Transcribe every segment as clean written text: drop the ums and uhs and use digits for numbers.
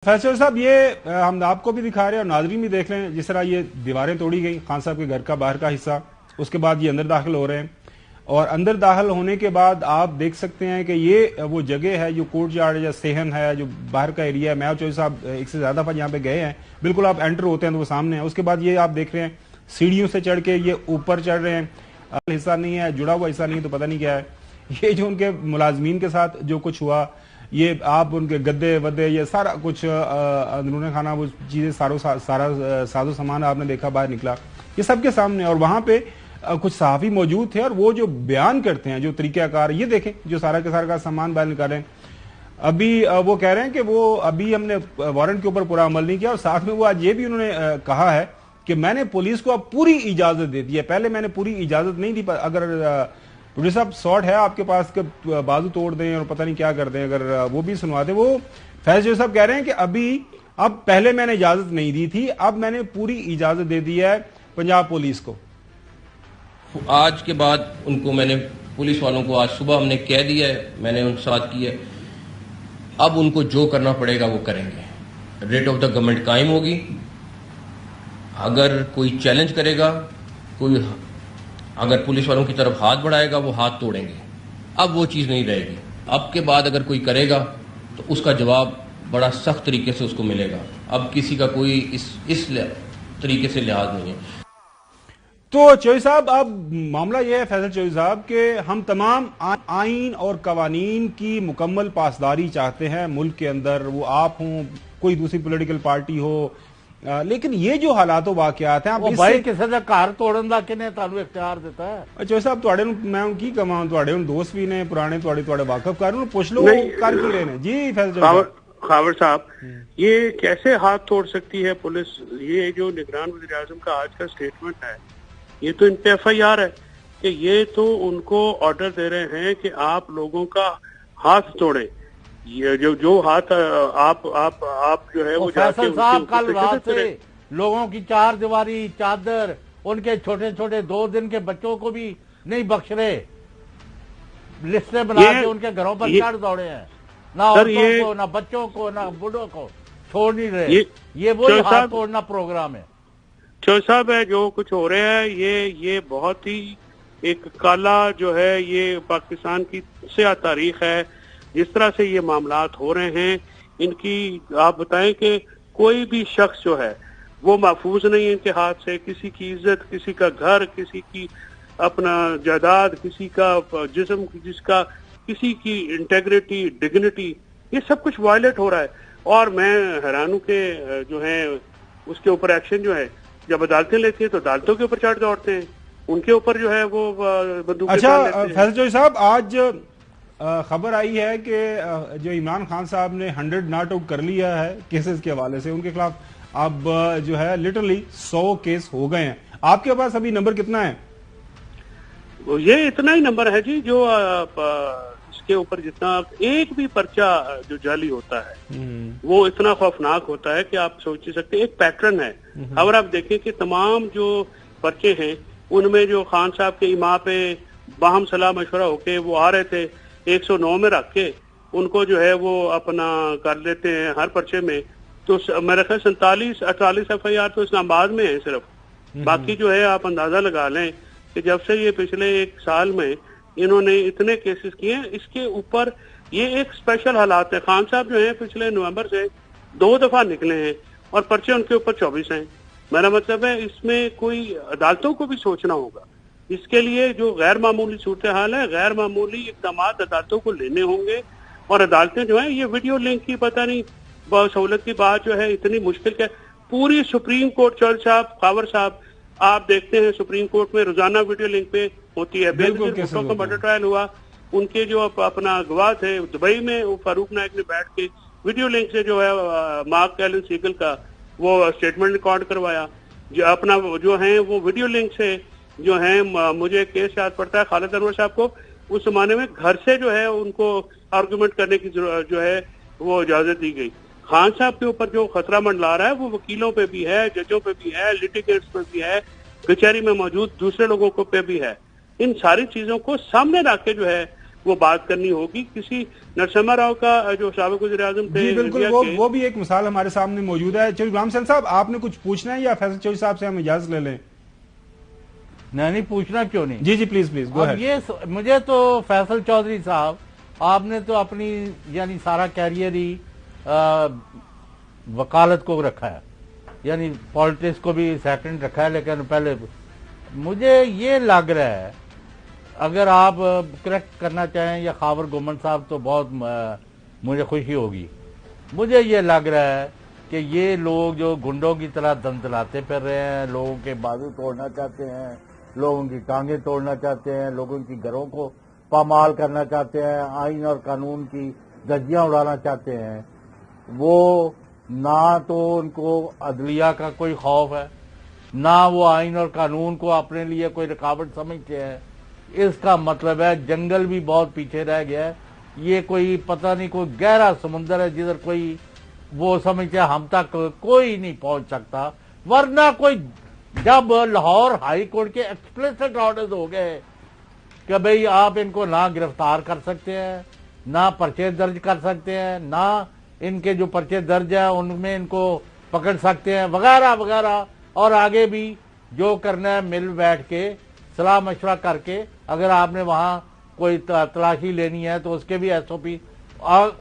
फैसल साहब, ये हम आपको भी दिखा रहे हैं और नाजरीन भी देख रहे हैं। जिस तरह ये दीवारें तोड़ी गई खान साहब के घर का बाहर का हिस्सा, उसके बाद ये अंदर दाखिल हो रहे हैं और अंदर दाखिल होने के बाद आप देख सकते हैं कि ये वो जगह है जो कोर्ट यार्ड या सेहन है, जो बाहर का एरिया है। मैं और चौधरी साहब एक से ज्यादा पर यहाँ पे गए हैं। बिल्कुल आप एंटर होते हैं तो वो सामने है। उसके बाद ये आप देख रहे हैं सीढ़ियों से चढ़ के ये ऊपर चढ़ रहे हैं। हिस्सा नहीं है, जुड़ा हुआ हिस्सा नहीं है तो पता नहीं क्या है। ये जो उनके मुलाजमीन के साथ जो कुछ हुआ, ये आप उनके गद्दे वद्दे ये सारा कुछ अंदरूनी खाना वो चीजें सारा साजो सामान आपने देखा बाहर निकला, ये सबके सामने। और वहां पे कुछ सहाफी मौजूद थे और वो जो बयान करते हैं, जो तरीकाकार, ये देखें जो सारा के सारा का सामान बाहर निकाले हैं। अभी वो कह रहे हैं कि वो अभी हमने वारंट के ऊपर पूरा अमल नहीं किया और साथ में वो आज ये भी उन्होंने कहा है कि मैंने पुलिस को अब पूरी इजाजत दे दी है, पहले मैंने पूरी इजाजत नहीं दी। अगर पुलिस साहब शॉर्ट है आपके पास कि बाजू तोड़ दें और पता नहीं क्या कर दें, अगर वो भी सुनवा दें। वो फैज साहब कह रहे हैं कि अब पहले मैंने इजाजत नहीं दी थी, अब मैंने पूरी इजाजत दे दी है पंजाब पुलिस को। आज के बाद उनको मैंने पुलिस वालों को आज सुबह हमने कह दिया है, मैंने उनके साथ किया, अब उनको जो करना पड़ेगा वो करेंगे। रेट ऑफ द गवर्नमेंट कायम होगी। अगर कोई चैलेंज करेगा, कोई अगर पुलिस वालों की तरफ हाथ बढ़ाएगा, वो हाथ तोड़ेंगे। अब वो चीज़ नहीं रहेगी। अब के बाद अगर कोई करेगा तो उसका जवाब बड़ा सख्त तरीके से उसको मिलेगा। अब किसी का कोई इस तरीके से लिहाज नहीं है। तो चौधरी साहब, अब मामला यह है फैसल चौधरी साहब कि हम तमाम आइन और कवानीन की मुकम्मल पासदारी चाहते हैं मुल्क के अंदर, वो आप हों, कोई दूसरी पॉलिटिकल पार्टी हो, लेकिन ये जो हालात वाकयात हैं, आप भाई किसी का घर तोड़न दा किने तानू इख्तियार दिता है? चौधरी साहब, तुहाडे मैं की कमां, तुहाडे दोस्त भी ने पुराने, तुहाडे वाकफ कर पूछ लो कर की रहे ने जी। फैसल खावर साहब, ये कैसे हाथ तोड़ सकती है पुलिस? ये जो निगरान वज़ीर आज़म का आज का स्टेटमेंट है, ये तो इन पे FIR है कि ये तो उनको ऑर्डर दे रहे हैं कि आप लोगों का हाथ तोड़े। ये जो हाथ आप जो है वो जाके साहब कल रात से लोगों की चार दीवारी, चादर, उनके छोटे छोटे 2 दिन के बच्चों को भी नहीं बख्श रहे, लिस्टें बना के उनके घरों पर चढ़ दौड़े हैं। ना औरतों को, ना बच्चों को, ना बूढ़ों को छोड़ नहीं रहे। ये वो हाथ तोड़ना प्रोग्राम है चौधरी साहब। है जो कुछ हो रहा है ये बहुत ही एक काला जो है ये पाकिस्तान की स्याह तारीख है। जिस तरह से ये मामलात हो रहे हैं, इनकी आप बताएं कि कोई भी शख्स जो है वो महफूज नहीं है इनके हाथ से। किसी की इज्जत, किसी का घर, किसी की अपना जायदाद, किसी का जिस्म, जिसका किसी की इंटेग्रिटी, डिग्निटी, ये सब कुछ वायलेट हो रहा है। और मैं हैरान हूं कि जो है उसके ऊपर एक्शन जो है, जब अदालतें लेती है तो अदालतों के ऊपर चढ़ दौड़ते हैं, उनके ऊपर जो है वो बंदूकें। अच्छा फैसल चौधरी साहब, आज खबर आई है कि जो इमरान खान साहब ने 100 नॉट आउट कर लिया है केसेस के हवाले से, उनके खिलाफ अब जो है लिटरली 100 केस हो गए हैं। आपके पास अभी नंबर कितना है? ये इतना ही नंबर है जी, जो इसके ऊपर जितना एक भी पर्चा जो जाली होता है वो इतना खौफनाक होता है कि आप सोच ही सकते हैं। एक पैटर्न है। अगर आप देखें कि तमाम जो पर्चे हैं उनमें जो खान साहब के इमाम पे बाहम सलाह मशवरा होके वो आ रहे थे, 109 में रख के उनको जो है वो अपना कर लेते हैं हर पर्चे में। तो मेरे ख्याल 47-48 FIR तो इस्लामाबाद में है सिर्फ। बाकी जो है आप अंदाजा लगा लें कि जब से ये पिछले 1 साल में इन्होंने इतने केसेस किए हैं, इसके ऊपर ये एक स्पेशल हालात है। खान साहब जो है पिछले नवंबर से 2 दफा निकले हैं और पर्चे उनके ऊपर 24 हैं। मेरा मतलब है इसमें कोई अदालतों को भी सोचना होगा। इसके लिए जो गैर मामूली सूरत हाल है, गैर मामूली इकदाम अदालतों को लेने होंगे। और अदालतें जो है ये वीडियो लिंक की पता नहीं सहूलत की बात जो है इतनी मुश्किल है। पूरी सुप्रीम कोर्ट, चौधरी साहब, खावर साहब, आप देखते हैं सुप्रीम कोर्ट में रोजाना वीडियो लिंक पे होती है। बेनजीर का मर्डर ट्रायल हुआ, उनके जो अपना गवाह थे दुबई में, वो फारूक नायक ने बैठ के वीडियो लिंक से जो है मार्क एलन सीगल का वो स्टेटमेंट रिकॉर्ड करवाया। जो अपना जो है वो वीडियो लिंक से जो है, मुझे केस याद पड़ता है खालिद अनवर साहब को, उस जमाने में घर से जो है उनको आर्गुमेंट करने की जो है वो इजाजत दी गई। खान साहब के ऊपर जो खतरा मंडला रहा है वो वकीलों पे भी है, जजों पे भी है, लिटिगेट्स पे भी है, कचहरी में मौजूद दूसरे लोगों को पे भी है। इन सारी चीजों को सामने रख के जो है وہ بات کرنی ہوگی. کسی نرسمہا راؤ کا جو سابق وزیر اعظم تھے جی بالکل, وہ بھی ایک مثال ہمارے سامنے موجود ہے. چودھری غلام حسین صاحب, آپ نے کچھ پوچھنا ہے یا فیصل چودھری صاحب سے ہم اجازت لے لیں؟ نہیں پوچھنا کیوں نہیں. جی پلیز گو اہیڈ. یہ مجھے تو فیصل چودھری صاحب, آپ نے تو اپنی یعنی سارا کیریئر ہی وکالت کو رکھا ہے, یعنی پالیٹکس کو بھی سیکنڈ رکھا ہے, لیکن پہلے مجھے یہ لگ رہا ہے, اگر آپ کریکٹ کرنا چاہیں یا خاور گومن صاحب تو بہت مجھے خوشی ہوگی. مجھے یہ لگ رہا ہے کہ یہ لوگ جو گنڈوں کی طرح دندلاتے پھر رہے ہیں, لوگوں کے بازو توڑنا چاہتے ہیں, لوگوں کی ٹانگیں توڑنا چاہتے ہیں, لوگوں کی گھروں کو پامال کرنا چاہتے ہیں, آئین اور قانون کی دھجیاں اڑانا چاہتے ہیں, وہ نہ تو ان کو عدلیہ کا کوئی خوف ہے, نہ وہ آئین اور قانون کو اپنے لیے کوئی رکاوٹ سمجھتے ہیں. اس کا مطلب ہے جنگل بھی بہت پیچھے رہ گیا ہے. یہ کوئی پتہ نہیں کوئی گہرا سمندر ہے جدھر کوئی وہ سمجھتے ہیں ہم تک کوئی نہیں پہنچ سکتا. ورنہ کوئی جب لاہور ہائی کورٹ کے ایکسپلیسٹ آرڈرز ہو گئے کہ بھئی آپ ان کو نہ گرفتار کر سکتے ہیں, نہ پرچے درج کر سکتے ہیں, نہ ان کے جو پرچے درج ہیں ان میں ان کو پکڑ سکتے ہیں وغیرہ وغیرہ, اور آگے بھی جو کرنا ہے مل بیٹھ کے صلاح مشورہ کر کے, اگر آپ نے وہاں کوئی تلاشی لینی ہے تو اس کے بھی ایس او پی,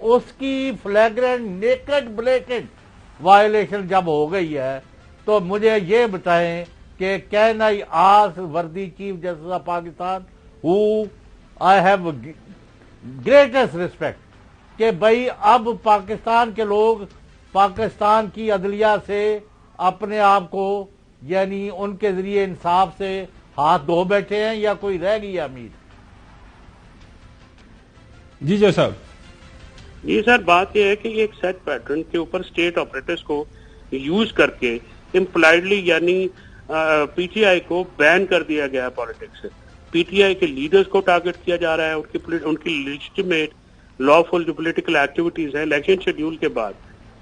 اس کی فلیگرنٹ نیکڈ بلیکڈ وائلیشن جب ہو گئی ہے تو مجھے یہ بتائیں کہ کین آئی آسک وردی chief justice of Pakistan who I have greatest respect کہ بھائی اب پاکستان کے لوگ پاکستان کی عدلیہ سے اپنے آپ کو یعنی ان کے ذریعے انصاف سے ہاتھ دھو بیٹھے ہیں یا کوئی رہ گئی امید؟ جی صاحب. جی سر, بات یہ ہے کہ ایک سیٹ پیٹرن کے اوپر اسٹیٹ آپریٹرز کو یوز کر کے امپلائڈلی یعنی پی ٹی آئی کو بین کر دیا گیا ہے پالیٹکس سے. پی ٹی آئی کے لیڈرز کو ٹارگٹ کیا جا رہا ہے, ان کی لیجٹیمیٹ لافل جو پولیٹیکل ایکٹیویٹیز ہیں الیکشن شیڈیول کے بعد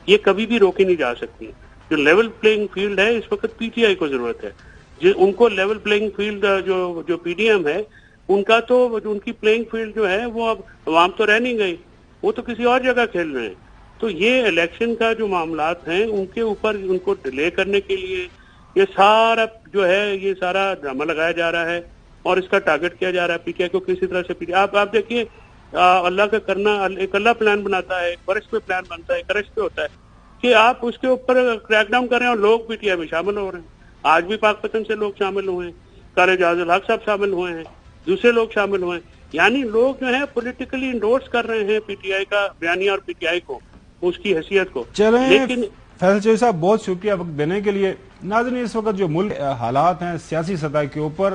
یہ کبھی بھی روکی نہیں جا سکتی. جو لیول پلینگ فیلڈ ہے اس وقت پی ٹی آئی کو ضرورت ہے. ان کو لیول پلینگ فیلڈ جو پی ڈی ایم ہے ان کا تو ان کی پلینگ فیلڈ جو ہے وہ اب عوام تو رہ نہیں گئی, وہ تو کسی اور جگہ کھیل رہے ہیں. تو یہ الیکشن کا جو معاملات ہیں ان کے اوپر ان کو ڈیلے کرنے کے لیے یہ سارا جو ہے یہ سارا ڈرامہ لگایا جا رہا ہے اور اس کا ٹارگٹ کیا جا رہا ہے پی ٹی آئی کو کسی طرح سے. پی ٹی آئی آپ دیکھیے اللہ کا کرنا, ایک اللہ پلان بناتا ہے, ایک برش پہ پلان بنتا ہے, ایک رش پہ ہوتا ہے کہ آپ اس کے اوپر کریک ڈاؤن کر رہے ہیں اور لوگ پی ٹی آئی میں شامل ہو رہے ہیں. آج بھی پاک پتن سے لوگ شامل ہوئے ہیں, قاری جواز الحق صاحب شامل ہوئے ہیں, دوسرے لوگ شامل ہوئے ہیں. یعنی لوگ جو ہیں پولیٹیکلی انڈورس کر رہے ہیں پی ٹی آئی کا بیانیہ اور پی ٹی آئی کو, اس کی حیثیت کو. لیکن فیصل چودھری صاحب بہت شکریہ وقت دینے کے لیے. ناظرین, اس وقت جو ملک حالات ہیں سیاسی سطح کے اوپر